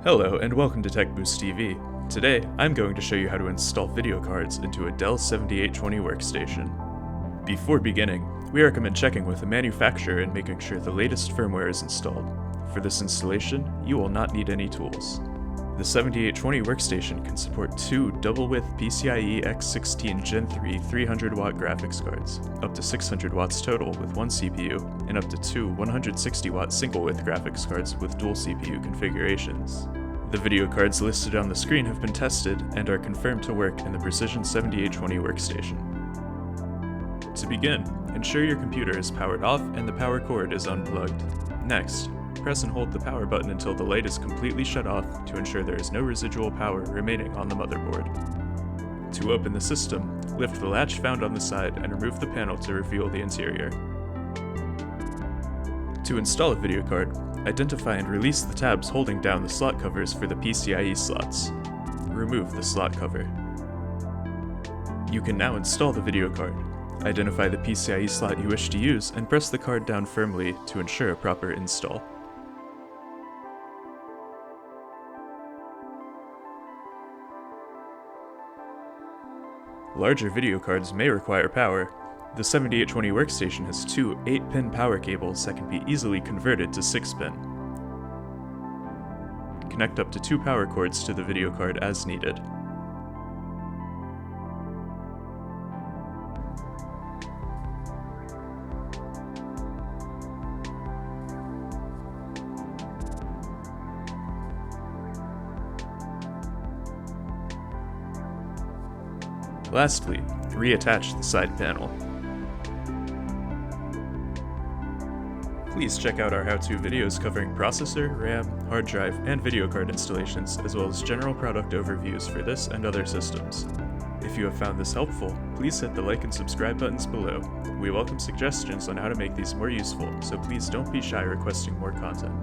Hello and welcome to TekBoost TV. Today, I'm going to show you how to install video cards into a Dell 7820 workstation. Before beginning, we recommend checking with the manufacturer and making sure the latest firmware is installed. For this installation, you will not need any tools. The 7820 workstation can support two double-width PCIe X16 Gen 3 300-watt graphics cards, up to 600 watts total with one CPU, and up to two 160-watt single-width graphics cards with dual CPU configurations. The video cards listed on the screen have been tested and are confirmed to work in the Precision 7820 workstation. To begin, ensure your computer is powered off and the power cord is unplugged. Next, press and hold the power button until the light is completely shut off to ensure there is no residual power remaining on the motherboard. To open the system, lift the latch found on the side and remove the panel to reveal the interior. To install a video card, identify and release the tabs holding down the slot covers for the PCIe slots. Remove the slot cover. You can now install the video card. Identify the PCIe slot you wish to use and press the card down firmly to ensure a proper install. Larger video cards may require power. The 7820 workstation has two 8-pin power cables that can be easily converted to 6-pin. Connect up to two power cords to the video card as needed. Lastly, reattach the side panel. Please check out our how-to videos covering processor, RAM, hard drive, and video card installations, as well as general product overviews for this and other systems. If you have found this helpful, please hit the like and subscribe buttons below. We welcome suggestions on how to make these more useful, so please don't be shy requesting more content.